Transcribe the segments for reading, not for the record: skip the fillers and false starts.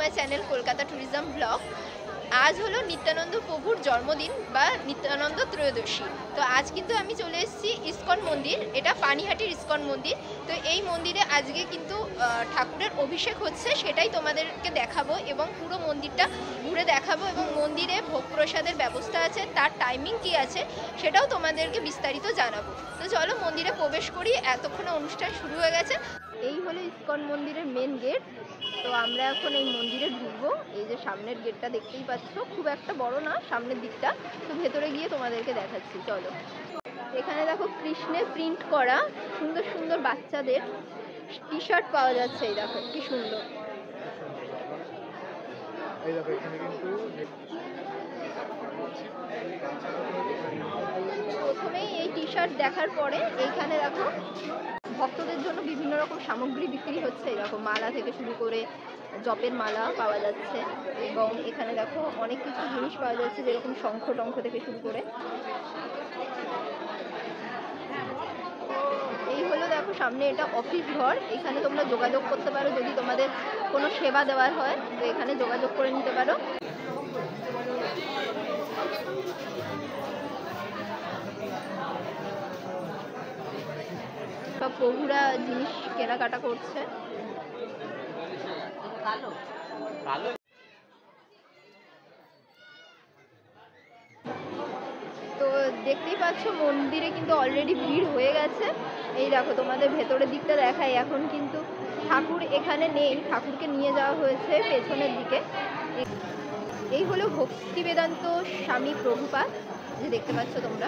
My channel Kolkata tourism blog. আজ হলো নিত্যানন্দ প্রভুর জন্মদিন বা নিত্যানন্দ ত্রয়োদশী। তো আজ কিন্তু আমি চলে এসেছি ইস্কন মন্দির, এটা পানিহাটির ইস্কন মন্দির। তো এই মন্দিরে আজকে কিন্তু ঠাকুরের অভিষেক হচ্ছে, সেটাই তোমাদেরকে দেখাবো এবং পুরো মন্দিরটা ঘুরে দেখাবো এবং মন্দিরে ভোগ প্রসাদের ব্যবস্থা আছে, তার টাইমিং কি আছে সেটাও তোমাদেরকে বিস্তারিত জানাবো। তো চলো মন্দিরে প্রবেশ করি, এতক্ষণে অনুষ্ঠান শুরু হয়ে গেছে। এই হলো ইস্কন মন্দিরের মেন গেট। তো আমরা এখন এই মন্দিরে ঢুকবো। এই যে সামনের গেটটা দেখতেই পাচ্ছ, খুব একটা বড় না সামনের দিকটা, তো ভেতরে গিয়ে তোমাদেরকে দেখাচ্ছি চলো। এখানে দেখো কৃষ্ণের প্রিন্ট করা সুন্দর সুন্দর বাচ্চাদের টি শার্ট পাওয়া যাচ্ছে। এই দেখো কি সুন্দর। প্রথমেই এই টি শার্ট দেখার পরে এইখানে দেখো ভক্তদের জন্য বিভিন্ন রকম সামগ্রী বিক্রি হচ্ছে। এরকম মালা থেকে শুরু করে জপের মালা পাওয়া যাচ্ছে এবং এখানে দেখো অনেক কিছু জিনিস পাওয়া যাচ্ছে, যেরকম শঙ্খ টঙ্খ থেকে শুরু করে। এই হলো দেখো সামনে, এটা অফিস ঘর। এখানে তোমরা যোগাযোগ করতে পারো যদি তোমাদের কোনো সেবা দেওয়ার হয়, তো এখানে যোগাযোগ করে নিতে পারো। সব প্রভুরা জিনিস কেনাকাটা করছে। তো দেখতেই পাচ্ছ মন্দিরে কিন্তু অলরেডি ভিড় হয়ে গেছে। এই দেখো তোমাদের ভেতরের দিকটা দেখাই। এখন কিন্তু ঠাকুর এখানে নেই, ঠাকুরকে নিয়ে যাওয়া হয়েছে পেছনের দিকে। এই হলো ভক্তি বেদান্ত স্বামী প্রভুপাদ, যে দেখতে পাচ্ছ তোমরা।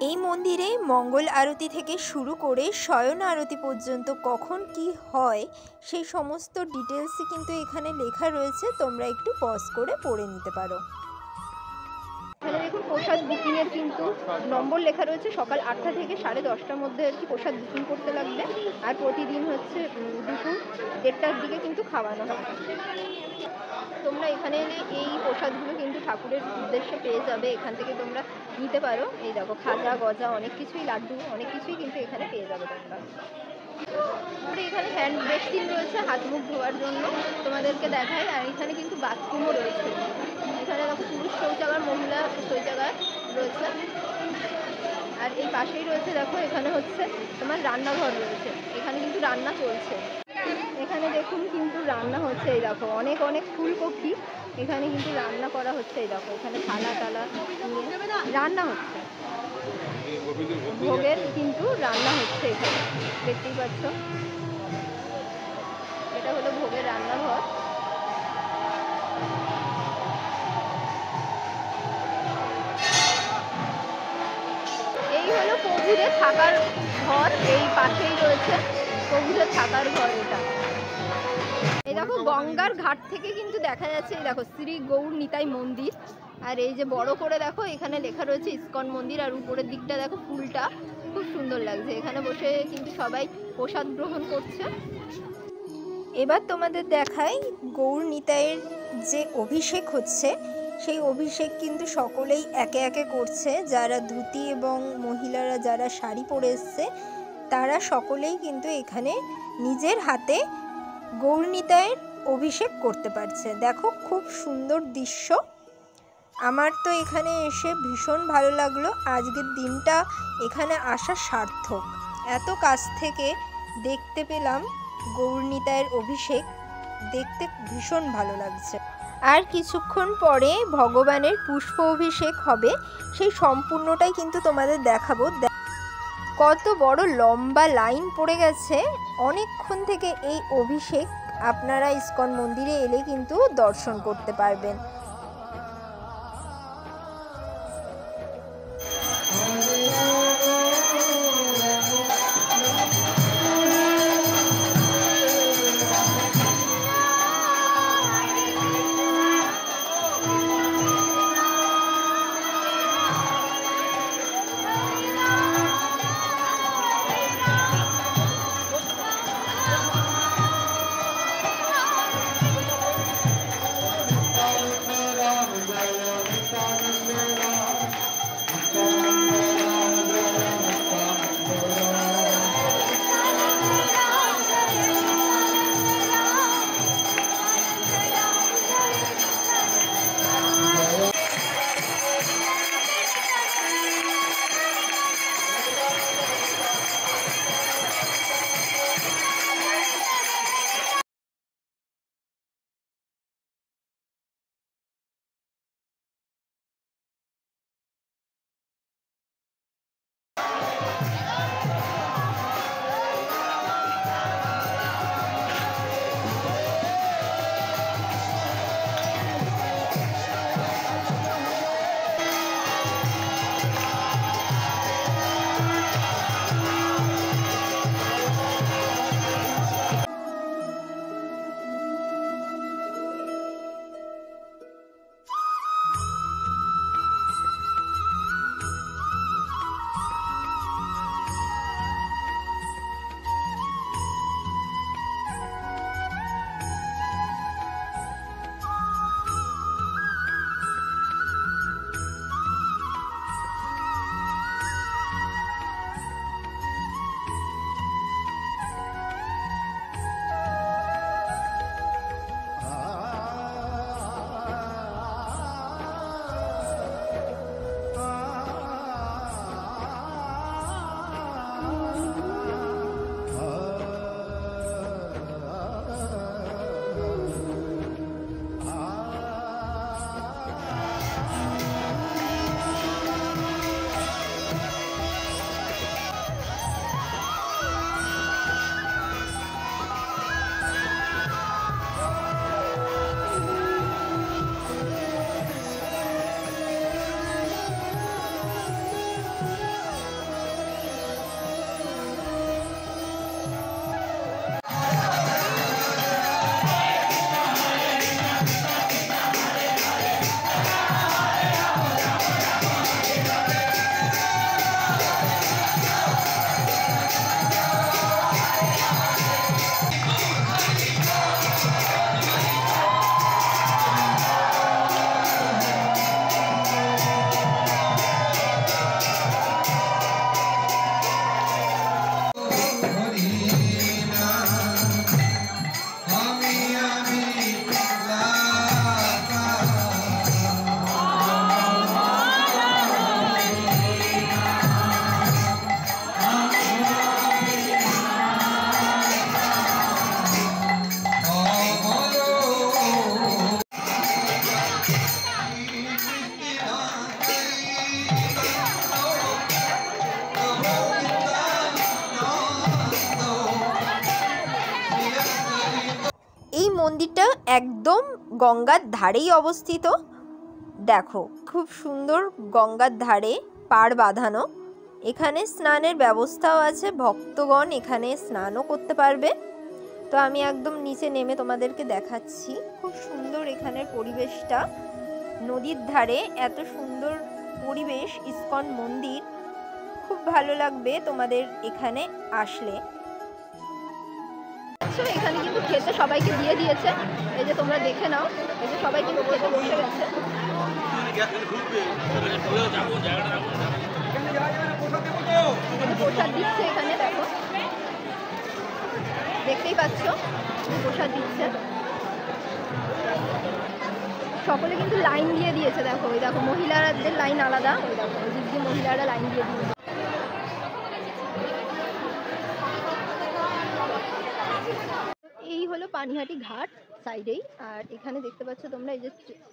এই মন্দিরে মঙ্গল আরতি থেকে শুরু করে শয়ন আরতি পর্যন্ত কখন কি হয় সেই সমস্ত ডিটেলসই কিন্তু এখানে লেখা রয়েছে, তোমরা একটু পজ করে পড়ে নিতে পারো। এখানে দেখুন প্রসাদ বুকিং এর কিন্তু নম্বর লেখা রয়েছে। সকাল 8টা থেকে 10:30টার মধ্যে আর কি প্রসাদ বুকিং করতে লাগবে। আর প্রতিদিন হচ্ছে দুপুর 1:30টার দিকে কিন্তু খাওয়ানো হয়। তোমরা এখানে এলে এই প্রসাদগুলো কিন্তু ঠাকুরের উদ্দেশ্যে পেয়ে যাবে, এখান থেকে তোমরা নিতে পারো। এই দেখো খাজা গজা অনেক কিছুই, লাড্ডু অনেক কিছুই কিন্তু এখানে পেয়ে যাবে তোমরা। এখানে হ্যান্ড বেসিন রয়েছে হাত মুখ ধোয়ার জন্য, তোমাদেরকে দেখাই। আর এখানে কিন্তু বাথরুমও রয়েছে। এখানে দেখো পুরুষ শৌচাগার, মহিলা শৌচাগার রয়েছে। আর এই পাশেই রয়েছে দেখো, এখানে হচ্ছে তোমার রান্নাঘর রয়েছে, এখানে কিন্তু রান্না চলছে। এখানে দেখুন কিন্তু রান্না হচ্ছে। এই দেখো অনেক অনেক ফুলকপি এখানে কিন্তু রান্না করা হচ্ছে। এই দেখো এখানে থালা টালা নিয়ে রান্না হচ্ছে, ভোগের কিন্তু রান্না হচ্ছে এখানে, দেখতেই পাচ্ছ। এটা হলো ভোগের রান্নাঘর। এই হলো প্রভুদের থাকার ঘর, এই পাশেই রয়েছে প্রভুদের থাকার ঘর। এটা এই দেখো গঙ্গার ঘাট থেকে কিন্তু দেখা যাচ্ছে। এই দেখো শ্রী গৌর নিতাই মন্দির। আর এই যে বড় করে দেখো এখানে লেখা রয়েছে ইস্কন মন্দির। আর উপরের দিকটা দেখো ফুলটা খুব সুন্দর লাগছে। এখানে বসে কিন্তু সবাই প্রসাদ গ্রহণ করছে। এবার তোমাদের দেখাই গৌর নিতাইয়ের যে অভিষেক হচ্ছে, সেই অভিষেক কিন্তু সকলেই একে একে করছে। যারা ধুতি এবং মহিলারা যারা শাড়ি পরে এসছে তারা সকলেই কিন্তু এখানে নিজের হাতে গৌর নিতাইয়ের অভিষেক করতে পারছে। দেখো খুব সুন্দর দৃশ্য। আমার তো এখানে এসে ভীষণ ভালো লাগলো। আজকের দিনটা এখানে আসা সার্থক। এত কাছ থেকে দেখতে পেলাম গৌর নিতাইয়ের অভিষেক, দেখতে ভীষণ ভালো লাগছে। আর কিছুক্ষণ পরে ভগবানের পুষ্প অভিষেক হবে, সেই সম্পূর্ণটাই কিন্তু তোমাদের দেখাবো। কত বড় লম্বা লাইন পড়ে গেছে। অনেকক্ষণ থেকে এই অভিষেক আপনারা ইস্কন মন্দিরে এলে কিন্তু দর্শন করতে পারবেন। এই মন্দিরটা একদম গঙ্গার ধারেই অবস্থিত। দেখো খুব সুন্দর গঙ্গার ধারে পাড় বাঁধানো। এখানে স্নানের ব্যবস্থাও আছে, ভক্তগণ এখানে স্নানও করতে পারবে। তো আমি একদম নিচে নেমে তোমাদেরকে দেখাচ্ছি। খুব সুন্দর এখানের পরিবেশটা, নদীর ধারে এত সুন্দর পরিবেশ, ইস্কন মন্দির, খুব ভালো লাগবে তোমাদের এখানে আসলে। এখানে কিন্তু খেতে সবাইকে দিয়ে দিয়েছে, এই যে তোমরা দেখে নাও, এই যে সবাই কিন্তু খেতে বসে গেছে। প্রসাদ দিচ্ছে এখানে, দেখো দেখতেই পাচ্ছ প্রসাদ দিচ্ছে। সকলে কিন্তু লাইন দিয়ে দিয়েছে, দেখো ওই দেখো মহিলাদের লাইন আলাদা, ওই দেখো ওই দিক দিয়ে মহিলারা লাইন দিয়ে দিয়েছে। এই হলো পানিহাটি ঘাট সাইডেই। আর এখানে দেখতে পাচ্ছ তোমরা এই যে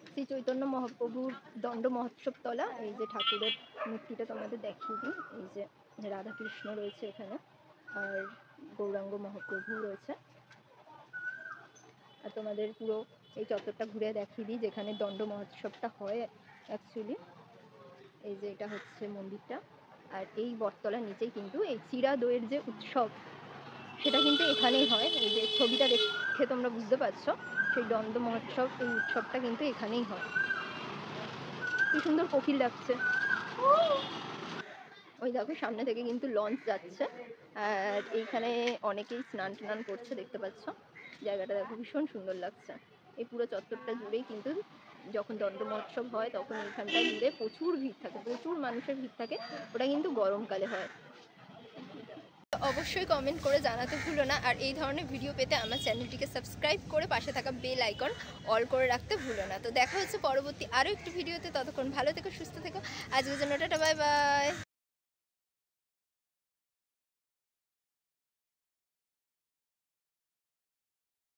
শ্রী চৈতন্য মহাপ্রভুর দণ্ড মহোৎসব তলা, এই যে ঠাকুরের মূর্তিটা তোমাদের দেখিয়ে দিই। এই যে রাধাকৃষ্ণ রয়েছে এখানে, আর গৌরাঙ্গ মহাপ্রভু রয়েছে। আর তোমাদের পুরো এই চত্বরটা ঘুরে দেখিয়ে দিই যেখানে দণ্ড মহোৎসবটা হয় অ্যাকচুয়ালি। এই যে এটা হচ্ছে মন্দিরটা, আর এই বটতলার নিচেই কিন্তু এই চিরা দইয়ের যে উৎসব সেটা কিন্তু এখানেই হয়। এই যে ছবিটা দেখে তোমরা বুঝতে পারছো, সেই দণ্ড মহোৎসব, এই উৎসবটা কিন্তু এখানেই হয়। কি সুন্দর কোকিল ডাকছে। ওই দেখো সামনে থেকে কিন্তু লঞ্চ যাচ্ছে, আর এইখানে অনেকেই স্নান টান করছে, দেখতে পাচ্ছ। জায়গাটা দেখো ভীষণ সুন্দর লাগছে। এই পুরো চত্বরটা জুড়েই কিন্তু যখন দণ্ড মহোৎসব হয় তখন এইখানটা জুড়ে প্রচুর ভিড় থাকে, প্রচুর মানুষের ভিড় থাকে। ওটা কিন্তু গরমকালে হয়। অবশ্যই কমেন্ট করে জানাতে ভুলো না। আর এই ধরনের ভিডিও পেতে আমার চ্যানেলটিকে সাবস্ক্রাইব করে পাশে থাকা বেল আইকন অল করে রাখতে ভুলো না। তো দেখা হচ্ছে পরবর্তী আরও একটি ভিডিওতে। ততক্ষণ ভালো থেকো, সুস্থ থেকো। আজকের জন্য টাটা, বাই বাই।